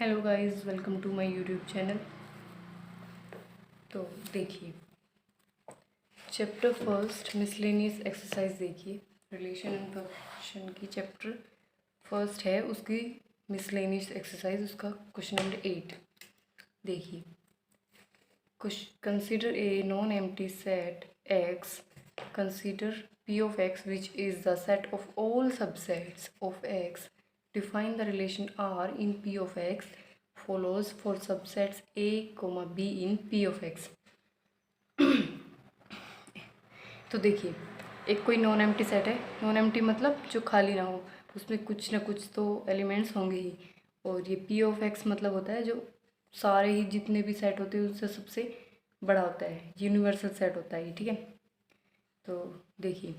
Hello guys, welcome to my YouTube channel. तो देखिए, chapter first miscellaneous exercise देखिए, relation and function की chapter first है, उसकी मिसलेनियस एक्सरसाइज, उसका क्वेश्चन नंबर 8 देखिए। Consider a non empty set X, consider p of x which is the set of all subsets of x, define the relation r in p of x follows for subsets a, b in p of x। तो देखिए, एक कोई non empty set है। Non empty मतलब जो खाली ना हो, उसमें कुछ ना कुछ तो एलिमेंट्स होंगे ही। और ये पी ऑफ एक्स मतलब होता है जो सारे ही जितने भी सेट होते हैं उससे सबसे बड़ा होता है, यूनिवर्सल सेट होता है ये, ठीक है। तो देखिए,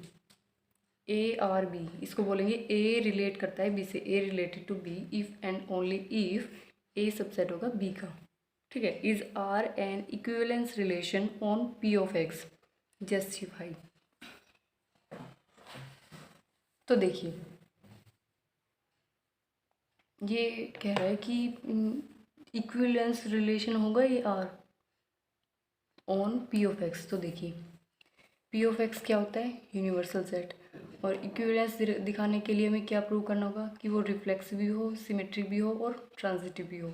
ए आर बी, इसको बोलेंगे ए रिलेट करता है बी से, A related to B if and only if A subset होगा बी का, ठीक है। Is R an equivalence relation on P of X, justify. तो देखिए, ये कह रहा है कि इक्विवेलेंस रिलेशन होगा ये R on P of X. तो देखिए, पी ऑफ एक्स क्या होता है? Universal set. और इक्विवेलेंस दिखाने के लिए हमें क्या प्रूव करना होगा कि वो रिफ्लेक्सिव भी हो, सिमेट्रिक भी हो और ट्रांजिटिव भी हो।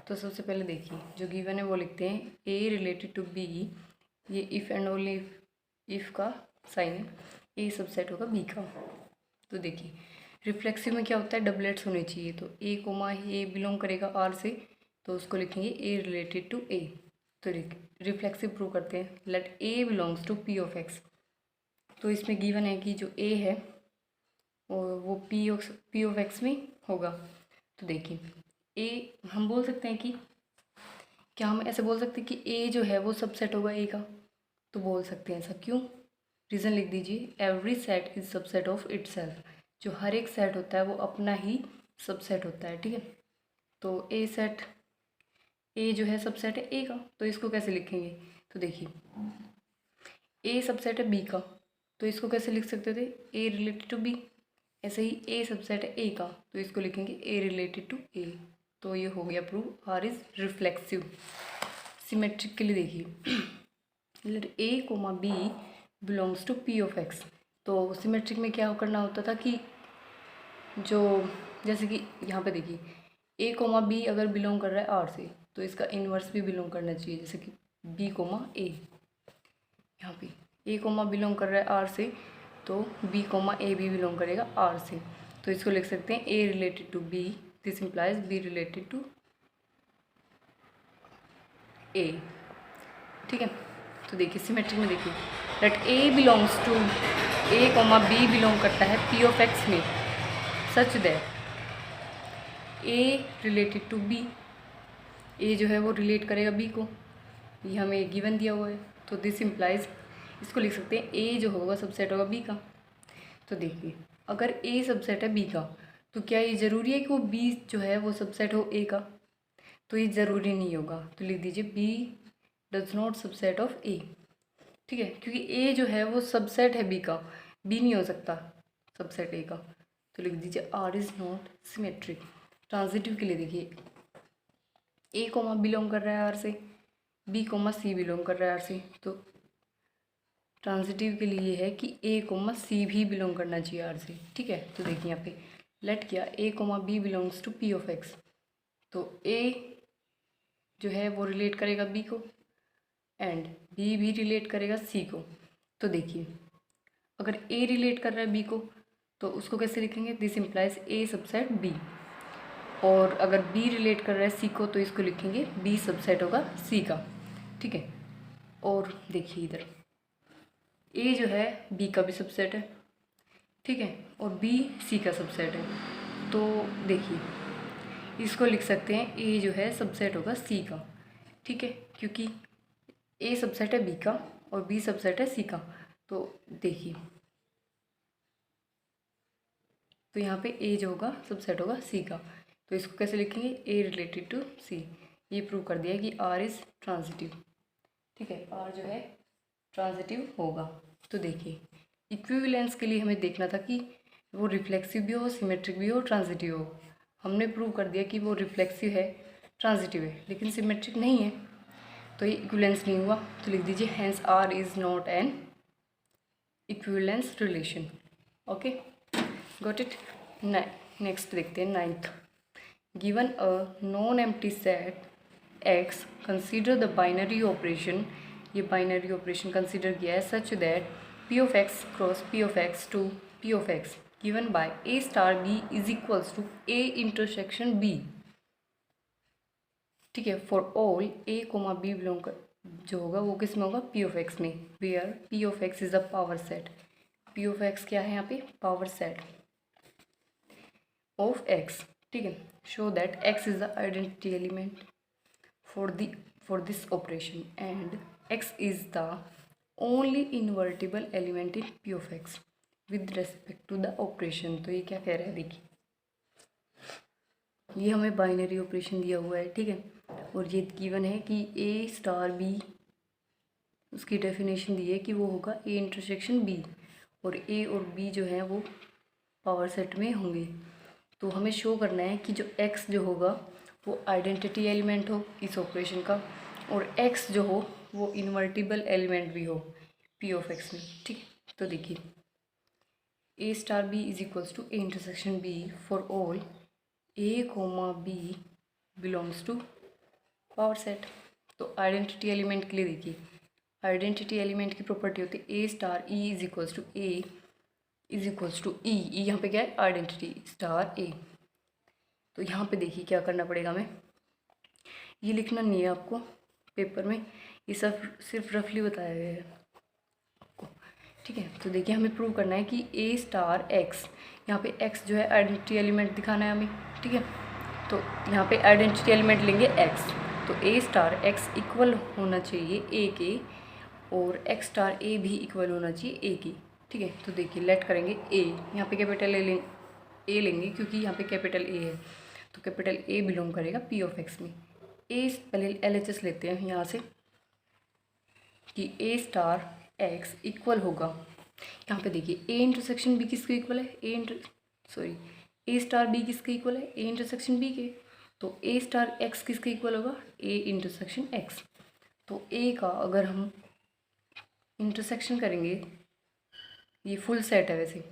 तो सबसे पहले देखिए, जो गिवन है वो लिखते हैं ए रिलेटेड टू बी, ये इफ़ एंड ओनली इफ़ का साइन है, ए सबसेट होगा बी का। तो देखिए, रिफ्लेक्सिव में क्या होता है? डबलेट्स होने चाहिए। तो ए कोमा ए बिलोंग करेगा आर से, तो उसको लिखेंगे ए रिलेटेड टू ए। तो रिफ्लेक्सिव प्रूव करते हैं, let A belongs to P of X. तो इसमें गिवन है कि जो ए है और वो पी ऑफ एक्स में होगा। तो देखिए, ए हम बोल सकते हैं कि क्या हम ऐसे बोल सकते हैं कि ए जो है वो सबसेट होगा ए का? तो बोल सकते हैं। ऐसा क्यों? रीज़न लिख दीजिए, every set is subset of itself. जो हर एक सेट होता है वो अपना ही सबसेट होता है, ठीक है। तो ए सेट, ए जो है सबसेट है ए का, तो इसको कैसे लिखेंगे? तो देखिए, ए सबसेट है बी का, तो इसको कैसे लिख सकते थे? ए रिलेटेड टू बी। ऐसे ही ए सबसेट है ए का, तो इसको लिखेंगे ए रिलेटेड टू ए। तो ये हो गया prove, R is reflexive. Symmetric के लिए देखिए, let A comma B belongs to P of X. तो सिमेट्रिक में क्या करना होता था कि जो, जैसे कि यहाँ पे देखिए, ए कोमा बी अगर बिलोंग कर रहा है आर से, तो इसका इन्वर्स भी बिलोंग करना चाहिए, जैसे कि बी कोमा ए। यहाँ पे ए कोमा बिलोंग कर रहा है आर से, तो बी कोमा ए भी बिलोंग करेगा आर से। तो इसको लिख सकते हैं A related to B, this implies B related to A, ठीक है। तो देखिए, सिमेट्रिक में देखिए, let A belongs to, A comma B belong करता है पी ऑफ एक्स में, such that A related to B, A जो है वो रिलेट करेगा बी को, ये हमें गिवन दिया हुआ है। तो दिस इम्प्लाइज, इसको लिख सकते हैं ए जो होगा सबसेट होगा बी का। तो देखिए, अगर ए सबसेट है बी का, तो क्या ये ज़रूरी है कि वो बी जो है वो सबसेट हो ए का? तो ये ज़रूरी नहीं होगा। तो लिख दीजिए B does not subset of A, ठीक है, क्योंकि ए जो है वो सबसेट है बी का, बी नहीं हो सकता सबसेट ए का। तो लिख दीजिए R is not symmetric. Transitive के लिए देखिए, ए कोमा बिलोंग कर रहा है आर से, बी कोमा सी बिलोंग कर रहा है आर से। तो ट्रांजिटिव के लिए है कि ए कोमा सी भी बिलोंग करना चाहिए आर से, ठीक है। तो देखिए, यहाँ पे लेट किया A comma B belongs to P of X, तो ए जो है वो रिलेट करेगा बी को एंड बी भी रिलेट करेगा सी को। तो देखिए, अगर ए रिलेट कर रहा है बी को, तो उसको कैसे लिखेंगे? This implies A subset B. और अगर बी रिलेट कर रहा है सी को, तो इसको लिखेंगे बी सबसेट होगा सी का, ठीक है। और देखिए, इधर ए जो है बी का भी सबसेट है, ठीक है, और बी सी का सबसेट है। तो देखिए, इसको लिख सकते हैं ए जो है सबसेट होगा सी का, ठीक है, क्योंकि ए सबसेट है बी का और बी सबसेट है सी का। तो देखिए, तो यहाँ पे ए जो होगा सबसेट होगा सी का, तो इसको कैसे लिखेंगे? ए रिलेटेड टू सी। ये प्रूव कर दिया है कि आर इज़ ट्रांजिटिव, ठीक है, आर जो है ट्रांजिटिव होगा। तो देखिए, इक्विवेलेंस के लिए हमें देखना था कि वो रिफ्लेक्सिव भी हो, सिमेट्रिक भी हो, ट्रांजिटिव हो। हमने प्रूव कर दिया कि वो रिफ्लेक्सिव है, ट्रांजिटिव है, लेकिन सिमेट्रिक नहीं है, तो ये इक्विवेलेंस नहीं हुआ। तो लिख दीजिए hence R is not an equivalence relation. Okay, got it. Next देखते हैं 9th। Given a non empty set X, consider the binary operation. ये बाइनरी ऑपरेशन कंसीडर किया है such that P of X cross P of X to P of X given by A star B is equals to A intersection B. ठीक है, for all A comma B belong कर जो होगा वो किस में होगा, पी ऑफ एक्स में, where P of X is a power set. P of X क्या है यहाँ पे, पावर सेट ऑफ एक्स। ठीक है, show that x is the identity element for this operation and x is the only invertible element in p of x with respect to the operation। तो ये क्या कह रहा है, देखिए ये हमें बाइनरी ऑपरेशन दिया हुआ है। ठीक है, और ये गिवन है कि a स्टार b, उसकी डेफिनेशन दी है कि वो होगा a इंटरसेक्शन b, और a और b जो है वो पावर सेट में होंगे। तो हमें शो करना है कि जो x जो होगा वो आइडेंटिटी एलिमेंट हो इस ऑपरेशन का, और x जो हो वो इन्वर्टिबल एलिमेंट भी हो p ऑफ x में। ठीक है, तो देखिए a star b is equals to a intersection b for all a comma b belongs to power set. तो आइडेंटिटी एलिमेंट के लिए देखिए, आइडेंटिटी एलिमेंट की प्रॉपर्टी होती है a star e is equals to a is equals to E. यहाँ पे क्या है, आइडेंटिटी स्टार a। तो यहाँ पे देखिए क्या करना पड़ेगा, हमें ये लिखना नहीं है आपको पेपर में, ये सब सिर्फ रफली बताया गया है आपको। ठीक है, तो देखिए हमें प्रूव करना है कि ए स्टार एक्स, यहाँ पे एक्स जो है आइडेंटिटी एलिमेंट दिखाना है हमें। ठीक है, तो यहाँ पे आइडेंटिटी एलिमेंट लेंगे एक्स, तो ए स्टार एक्स इक्वल होना चाहिए ए के, और एक्स स्टार ए भी इक्वल होना चाहिए ए के। ठीक है, तो देखिए लेट करेंगे ए, यहाँ पे कैपिटल ए लेंगे क्योंकि यहाँ पे कैपिटल ए है, तो कैपिटल ए बिलोंग करेगा पी ऑफ एक्स में। ए पहले LHS लेते हैं यहाँ से कि ए स्टार एक्स इक्वल होगा, यहाँ पे देखिए ए इंटरसेक्शन बी किसके इक्वल है, ए स्टार बी किसके इक्वल है, ए इंटरसेक्शन बी के। तो ए स्टार एक्स किसके इक्वल होगा, ए इंटरसेक्शन एक्स। तो ए का अगर हम इंटरसेक्शन करेंगे, ये फुल सेट है वैसे,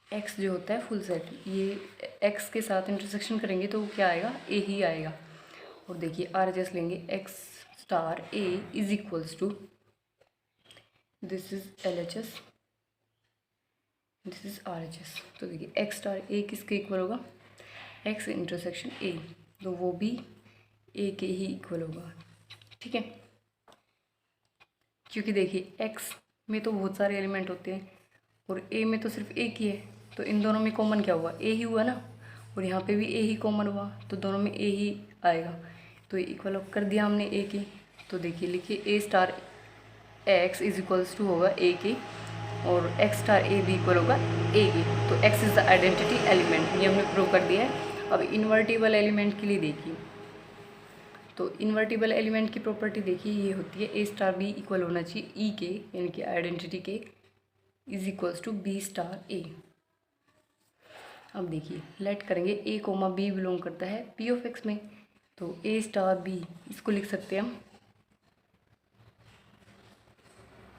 एक्स जो होता है फुल सेट, ये एक्स के साथ इंटरसेक्शन करेंगे तो क्या आएगा, ए ही आएगा। और देखिए RHS लेंगे, X star A is equals to, this is LHS, this is RHS। तो देखिए एक्स स्टार ए किसके इक्वल होगा, एक्स इंटरसेक्शन ए, तो वो भी ए के ही इक्वल होगा। ठीक है, क्योंकि देखिए एक्स में तो बहुत सारे एलिमेंट होते हैं और ए में तो सिर्फ एक ही है, तो इन दोनों में कॉमन क्या हुआ, ए ही हुआ ना, और यहाँ पे भी ए ही कॉमन हुआ, तो दोनों में ए ही आएगा। तो इक्वल कर दिया हमने ए के। तो देखिए लिखिए A star X is equals to होगा ए के, और एक्स स्टार ए भी इक्वल होगा ए के। तो x is the identity element, ये हमने प्रूव कर दिया है। अब इन्वर्टिबल एलिमेंट के लिए देखिए, तो इन्वर्टिबल एलिमेंट की प्रॉपर्टी देखिए ये होती है ए स्टार बी इक्वल होना चाहिए ई के, यानी कि आइडेंटिटी के is equals to B star A. अब देखिए लेट करेंगे ए कोमा बी बिलोंग करता है पी ऑफ एक्स में, तो ए स्टार बी इसको लिख सकते हैं हम।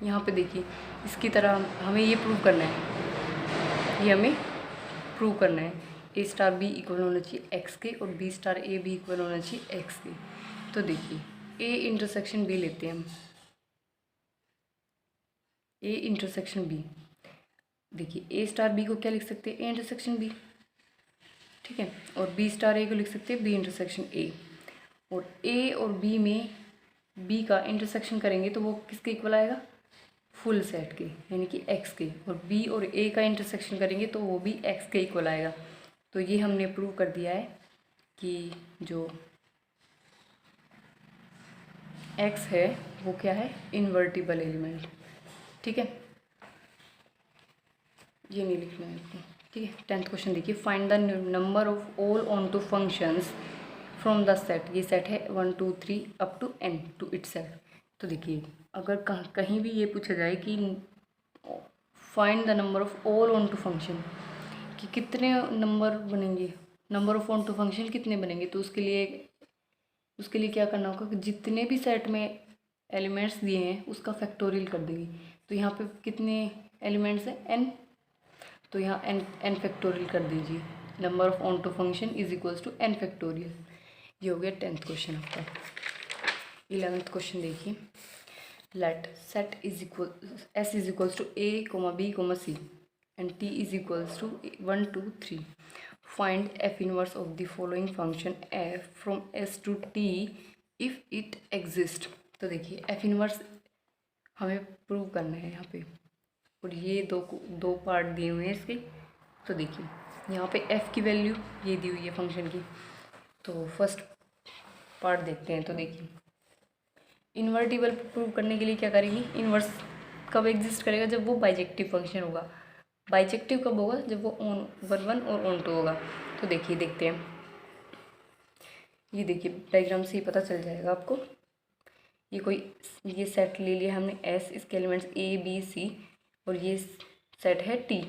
यहाँ पे देखिए इसकी तरह हमें ये प्रूव करना है, ये हमें प्रूव करना है ए स्टार बी इक्वल होना चाहिए एक्स के, और बी स्टार ए भी इक्वल होना चाहिए एक्स के। तो देखिए ए इंटरसेक्शन बी लेते हैं हम, ए इंटरसेक्शन बी, देखिए ए स्टार बी को क्या लिख सकते हैं, ए इंटरसेक्शन बी। ठीक है, और बी स्टार ए को लिख सकते हैं बी इंटरसेक्शन ए, और ए और बी में बी का इंटरसेक्शन करेंगे तो वो किसके इक्वल आएगा, फुल सेट के, यानी कि एक्स के, और बी और ए का इंटरसेक्शन करेंगे तो वो भी एक्स के इक्वल आएगा। तो ये हमने प्रूव कर दिया है कि जो एक्स है वो क्या है, इन्वर्टिबल एलिमेंट। ठीक है, ये नहीं लिखना है आपको। ठीक है, 10th क्वेश्चन देखिए, find the number of all onto functions from the set. ये सेट है 1 2 3 up to n to it set. तो देखिए अगर कहीं भी ये पूछा जाए कि find the number of all onto function, कि कितने नंबर बनेंगे number of onto function कितने बनेंगे, तो उसके लिए क्या करना होगा कि जितने भी सेट में एलिमेंट्स दिए हैं उसका फैक्टोरियल कर देंगे। तो यहाँ पे कितने एलिमेंट्स हैं, n, तो यहाँ n फैक्टोरियल कर दीजिए। Number of onto function is equals to n factorial. ये हो गया 10th क्वेश्चन आपका। 11th क्वेश्चन देखिए, let set is equal s is equals to a, b, c and t is equals to 1 2 3. Find f inverse of the following function f from s to t if it exists. तो देखिए f inverse हमें prove करना है यहाँ पे, और ये दो पार्ट दिए हुए हैं इसके। तो देखिए यहाँ पे f की वैल्यू ये दी हुई है फंक्शन की। तो फर्स्ट पार्ट देखते हैं। तो देखिए इन्वर्टिबल प्रूव करने के लिए क्या करेंगे, इन्वर्स कब एग्जिस्ट करेगा, जब वो बाइजेक्टिव फंक्शन होगा। बाइजेक्टिव कब होगा, जब वो ऑन 1 और ऑन 2 होगा। तो देखिए देखते हैं, ये देखिए डायग्राम से ही पता चल जाएगा आपको। ये सेट ले लिया हमने S, इसके एलिमेंट्स A B C, और ये सेट है T,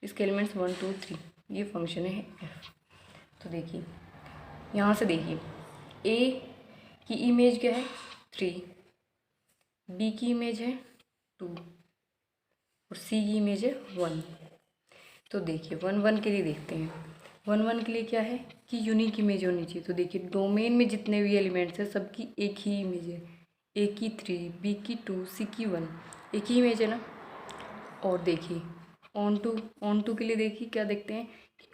इसके एलिमेंट्स 1 2 3, ये फंक्शन है F। तो देखिए यहाँ से देखिए A की इमेज क्या है 3, B की इमेज है 2 और C की इमेज है 1। तो देखिए 1 1 के लिए देखते हैं। 1 1 के लिए क्या है कि यूनिक इमेज होनी चाहिए। तो देखिए डोमेन में जितने भी एलिमेंट्स हैं सबकी एक ही इमेज है, A की 3, B की 2, C की 1, एक ही इमेज है ना। और देखिए ऑन टू के लिए देखिए क्या देखते हैं,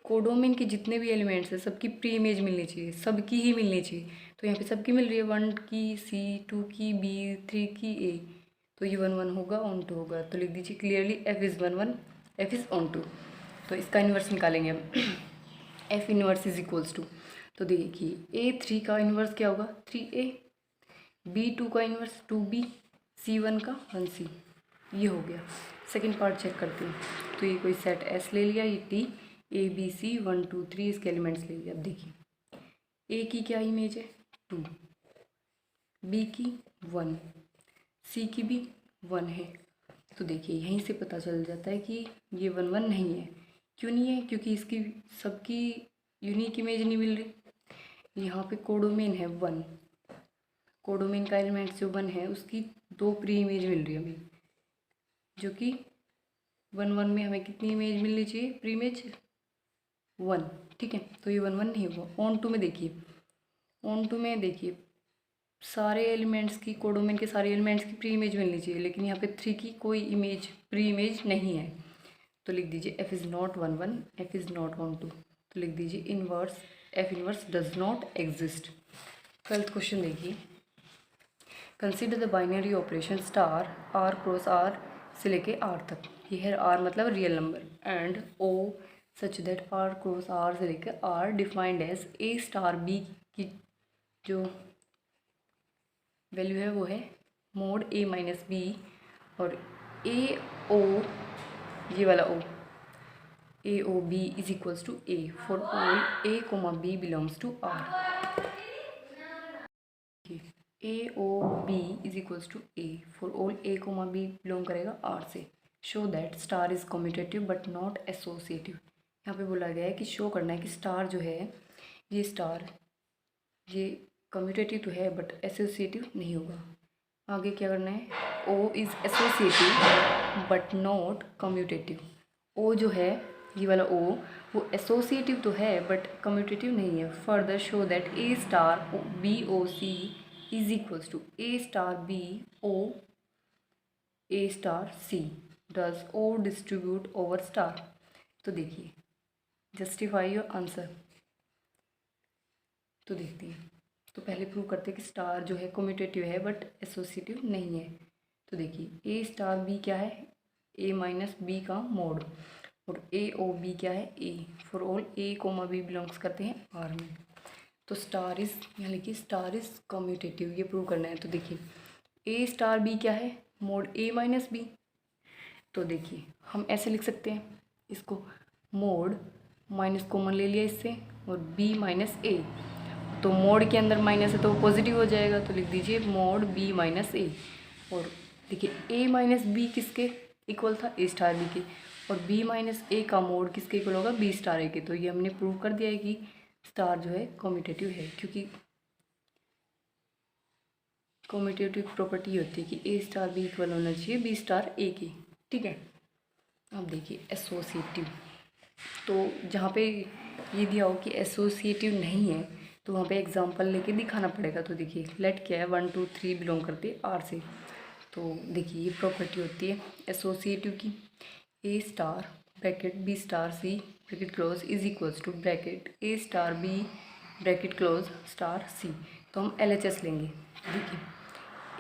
कोडोमेन के जितने भी एलिमेंट्स हैं सबकी प्री इमेज मिलनी चाहिए, सबकी ही मिलनी चाहिए। तो यहाँ पे सबकी मिल रही है, 1 की C, 2 की B, 3 की A, तो ये 1 1 होगा, ऑन 2 होगा। तो लिख दीजिए clearly F is 1 1, F is onto 2। तो इसका इन्वर्स निकालेंगे हम F inverse is equals to, तो देखिए A3 का इन्वर्स क्या होगा 3A, B2 का इन्वर्स 2B, C1 का 1C। ये हो गया। सेकंड पार्ट चेक करते हैं। तो ये कोई सेट S ले लिया, ये T A B C 1 2 3 इसके एलिमेंट्स ले लिया। अब देखिए A की क्या इमेज है 2, B की 1, C की भी 1 है। तो देखिए यहीं से पता चल जाता है कि ये 1 1 नहीं है। क्यों नहीं है, क्योंकि इसकी सबकी यूनिक इमेज नहीं मिल रही। यहाँ पे कोडोमेन है 1, कोडोमेन का एलिमेंट जो 1 है उसकी 2 प्री इमेज मिल रही है हमें, जो कि 1 1 में हमें कितनी इमेज मिलनी चाहिए, प्री इमेज 1, ठीक है। तो ये 1 1 नहीं होगा। ऑन 2 में देखिए, ऑन 2 में देखिए सारे एलिमेंट्स की, कोडोमेन के सारे एलिमेंट्स की प्री इमेज मिलनी चाहिए, लेकिन यहाँ पे 3 की कोई इमेज प्री इमेज नहीं है। तो लिख दीजिए F is not 1 1, F is not on 2। तो लिख दीजिए inverse F inverse does not exist. 12th question देखिए, consider the binary operation star R cross R से लेके R तक। ये है R मतलब real number, and O such that R cross R से लेकर R defined as A star B की जो वैल्यू है वो है मोड A माइनस B, और A O, ये वाला O, A O B is equals to A for all A comma B belongs to R। A O B is equals to A for all A comma B belong करेगा R से। Show that star is commutative but not associative. यहाँ पे बोला गया है कि show करना है कि स्टार जो है, ये स्टार ये कम्यूटेटिव तो है बट एसोसिएटिव नहीं होगा। आगे क्या करना है, O is associative but not commutative. O जो है ये वाला O वो एसोसिएटिव तो है बट कम्यूटेटिव नहीं है। Further show that A star B O C is equals to A star B O A star C does O distribute over star. तो देखिए जस्टिफाई योर आंसर। तो देखते हैं, तो पहले प्रूव करते हैं कि स्टार जो है कम्यूटेटिव है बट एसोसिएटिव नहीं है। तो देखिए A स्टार B क्या है, A माइनस B का मोड, और A O B क्या है A for all A comma B belongs करते हैं R में। तो स्टार इज, यानी कि स्टार इज कम्यूटेटिव, ये प्रूव करना है। तो देखिए A स्टार B क्या है, मोड A माइनस B। तो देखिए हम ऐसे लिख सकते हैं इसको, मोड माइनस कॉमन ले लिया इससे, और B माइनस A, तो मोड के अंदर माइनस है तो पॉजिटिव हो जाएगा। तो लिख दीजिए मोड B माइनस A। और देखिए A माइनस B किसके इक्वल था, A स्टार B के, और B माइनस A का मोड किसके इक्वल होगा, B स्टार A के। तो ये हमने प्रूव कर दिया है कि स्टार जो है कम्यूटेटिव है, क्योंकि कम्यूटेटिव प्रॉपर्टी होती है कि ए स्टार बी इक्वल होना चाहिए बी स्टार ए की। ठीक है, अब देखिए एसोसिएटिव, तो जहाँ पे ये दिया हो कि एसोसिएटिव नहीं है तो वहाँ पे एग्जांपल लेके दिखाना पड़ेगा। तो देखिए लेट क्या है 1 2 3 बिलोंग करती है आर से। तो देखिए ये प्रॉपर्टी होती है एसोसिएटिव की, A star bracket B star C bracket close is equals to bracket A star B bracket close star C. तो हम LHS लेंगे। देखिए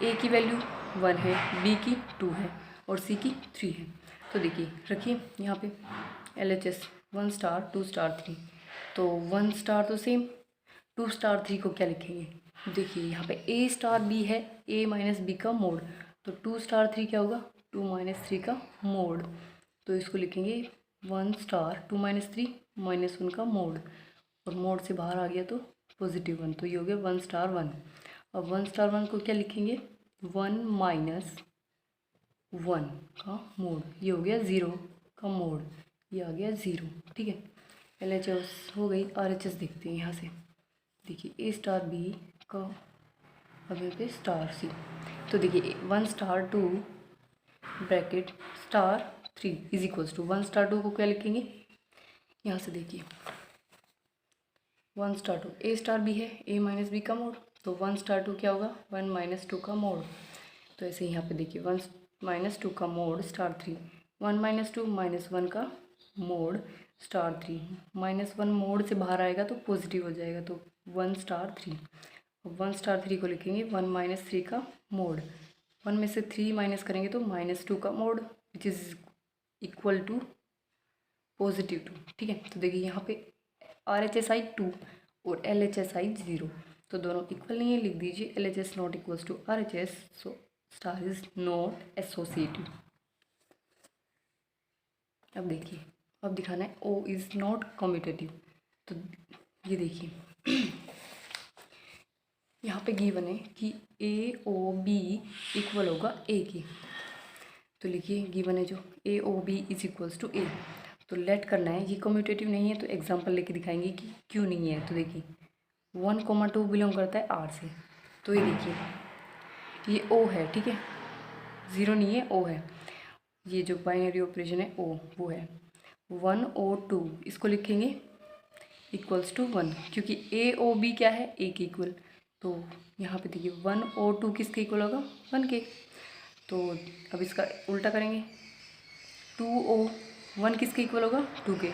ए की वैल्यू 1 है, बी की 2 है और सी की 3 है। तो देखिए रखिए यहाँ पे LHS 1 स्टार 2 स्टार 3। तो 1 स्टार तो सेम, 2 स्टार 3 को क्या लिखेंगे? देखिए यहाँ पे ए स्टार बी है, ए माइनस बी का मोड, तो 2 स्टार 3 क्या होगा? 2 माइनस 3 का मोड। तो इसको लिखेंगे 1 स्टार 2 माइनस 3 माइनस 1 का मोड, और मोड से बाहर आ गया तो पॉजिटिव 1, तो ये हो गया 1 स्टार 1। अब 1 स्टार 1 को क्या लिखेंगे? 1 माइनस 1 का मोड, ये हो गया 0 का मोड, ये आ गया 0। ठीक है, LHS हो गई। RHS देखते हैं यहाँ से। देखिए ए स्टार बी का अब यहाँ पे स्टार सी। तो देखिए 1 star 2 bracket star 3 is equals to 1 star 2 को क्या लिखेंगे? यहाँ से देखिए 1 स्टार 2 ए स्टार बी है, ए माइनस बी का मोड, तो 1 स्टार 2 क्या होगा? 1 माइनस 2 का मोड। तो ऐसे यहाँ पे देखिए 1 माइनस 2 का मोड स्टार 3, 1 माइनस 2 माइनस 1 का मोड स्टार 3, माइनस 1 मोड से बाहर आएगा तो पॉजिटिव हो जाएगा, तो 1 स्टार 3। 1 स्टार 3 को लिखेंगे 1 माइनस 3 का मोड, 1 में से 3 माइनस करेंगे तो माइनस 2 का mod which is equal to positive 2। ठीक है, तो देखिए यहाँ पे RHS आई 2 और LHS आई 0, तो दोनों इक्वल नहीं है, लिख दीजिए LHS not equals to RHS, so star is not associative. अब देखिए, अब दिखाना है O इज़ नॉट कम्यूटेटिव। तो ये देखिए यहाँ पे गिवन है कि AOB इक्वल होगा A की। तो लिखिए गिवन है जो AOB is equals to A। तो लेट करना है, ये कम्यूटेटिव नहीं है तो एग्जांपल लेके दिखाएंगे कि क्यों नहीं है। तो देखिए 1,2 बिलोंग करता है R से, तो ये देखिए ये O है। ठीक है, 0 नहीं है, O है। ये जो बाइनरी ऑपरेशन है O वो है 1 और 2, इसको लिखेंगे इक्वल्स टू 1, क्योंकि AOB क्या है? A के इक्वल। तो यहाँ पे देखिए 1 और 2 किसके इक्वल होगा? 1 के। तो अब इसका उल्टा करेंगे, 2O 1 किसके इक्वल होगा? 2 के।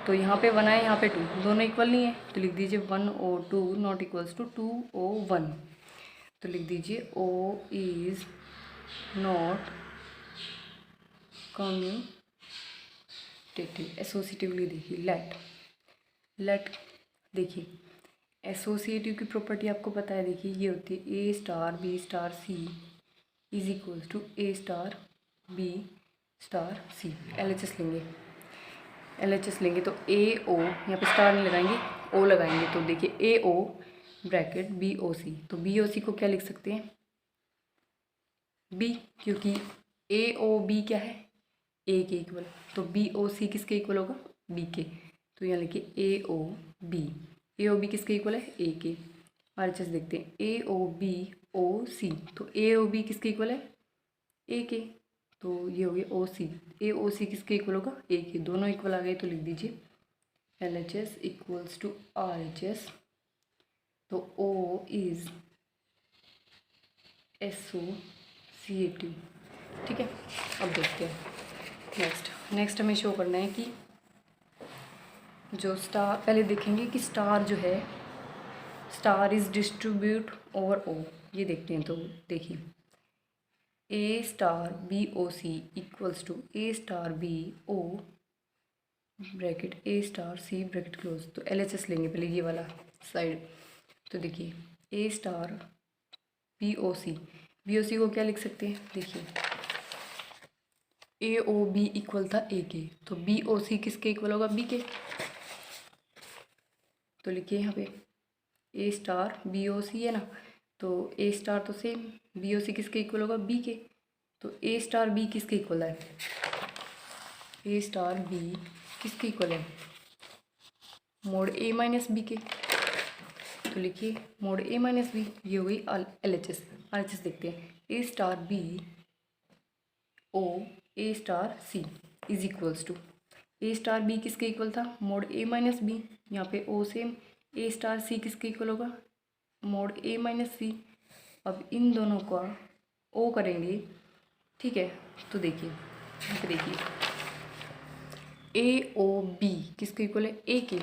तो यहाँ पे 1 है, यहाँ पे 2, दोनों इक्वल नहीं है, तो लिख दीजिए 1 और 2 नॉट इक्वल्स टू 2O 1। तो लिख दीजिए O इज़ नॉट कम्यूटेटिव। एसोसिएटिवली देखिए लेट देखिए एसोसिएटिव की प्रॉपर्टी आपको पता है। देखिए ये होती है A star B star C is equals to A star B star C. LHS लेंगे तो AO, यहाँ पे स्टार नहीं लगाएंगे, O लगाएंगे। तो देखिए AO ब्रैकेट BOC, तो BOC को क्या लिख सकते हैं? B, क्योंकि AOB क्या है? A के इक्वल, तो BOC किसके इक्वल होगा? B के। तो यहाँ लिखिए AOB किसके इक्वल है? A के। RHS देखते हैं AOBOC, तो AOB किसके इक्वल है? A के। तो ये हो गया OC, AOC किसके इक्वल होगा? A के। दोनों इक्वल आ गए, तो लिख दीजिए LHS इक्वल्स टू RHS। तो O इज एसोसिएटिव। ठीक है, अब देखते हैं नेक्स्ट हमें शो करना है कि जो स्टार, पहले देखेंगे कि स्टार जो है star is distribute over O, ये देखते हैं। तो देखिए A star BOC equals to A star BO bracket A star C bracket close. तो LHS लेंगे पहले ये वाला साइड। तो देखिए A स्टार BOC को क्या लिख सकते हैं? देखिए AOB इक्वल था A के, तो BOC किसके इक्वल होगा? B के। तो लिखिए यहाँ पे A स्टार BOC है ना, तो A स्टार तो सेम, BOC किसके इक्वल होगा? B के। तो A स्टार B किसके इक्वल है? A स्टार B किसके इक्वल है? मोड ए माइनस बी के। तो लिखिए मोड ए माइनस बी, ये हो गई LHS। RHS देखते हैं। A star B O A star C is equals to, A star B किसके इक्वल था, मोड ए माइनस बी। यहाँ पे ओ सेम, ए स्टार सी किसके इक्वल होगा, मोड ए माइनस सी। अब इन दोनों का ओ करेंगे, ठीक है। तो देखिए यहाँ पे देखिए ए ओ बी किसके इक्वल है, ए के।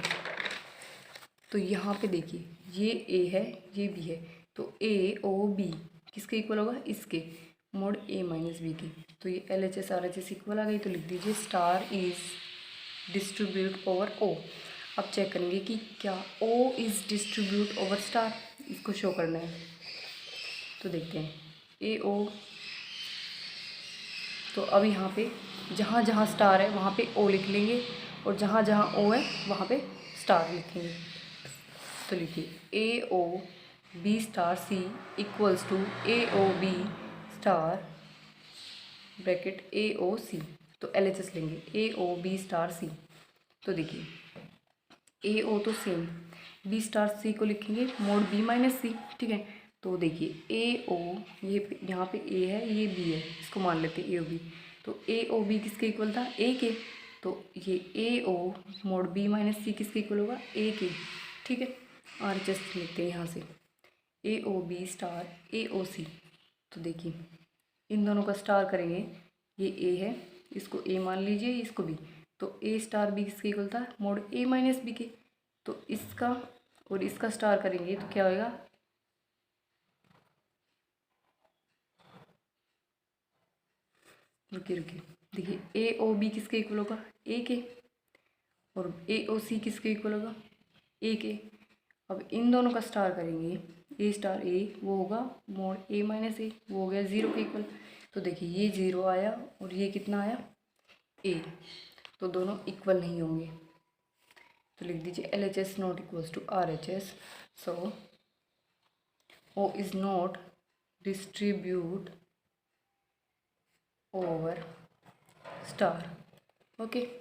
तो यहाँ पे देखिए ये ए है ये बी है, तो ए ओ बी किसके इक्वल होगा, इसके, मोड ए माइनस बी के। तो ये LHS RHS इक्वल आ गई। तो लिख दीजिए star is distribute over O. अब चेक करेंगे कि क्या O is distribute over star, इसको शो करना है। तो देखते हैं ए ओ। तो अब यहाँ पे जहाँ जहाँ स्टार है वहाँ पे ओ लिख लेंगे, और जहाँ जहाँ ओ है वहाँ पे स्टार लिखेंगे। तो लिखिए A O B star C equals to A O B star bracket A O C. तो LHS लेंगे ए ओ बी स्टार सी। तो देखिए ए ओ तो सेम, बी स्टार सी को लिखेंगे मोड बी माइनस सी, ठीक है। तो देखिए ए ओ, ये यहाँ पे ए है ये बी है, इसको मान लेते हैं ए ओ बी। तो ए ओ बी किसके इक्वल था, ए के। तो ये ए ओ मोड बी माइनस सी किसके इक्वल होगा, ए के, ठीक है। RHS लिखते हैं यहाँ से ए ओ बी स्टार ए ओ सी। तो देखिए इन दोनों का स्टार करेंगे, ये ए है इसको ए मान लीजिए, इसको बी। तो ए स्टार बी किसके इक्वल था, मोड ए माइनस बी के। तो इसका और इसका स्टार करेंगे तो क्या होएगा, रुकिए रुकिए देखिए ए ओ बी किसके इक्वल होगा, ए के, और ए ओ सी किसके इक्वल होगा, ए के। अब इन दोनों का स्टार करेंगे, ए स्टार ए वो होगा मोड ए माइनस ए, वो हो गया 0 के इक्वल। तो देखिए ये 0 आया और ये कितना आया, ए। तो दोनों इक्वल नहीं होंगे। तो लिख दीजिए LHS not equals to RHS। So O is not distribute over star. Okay.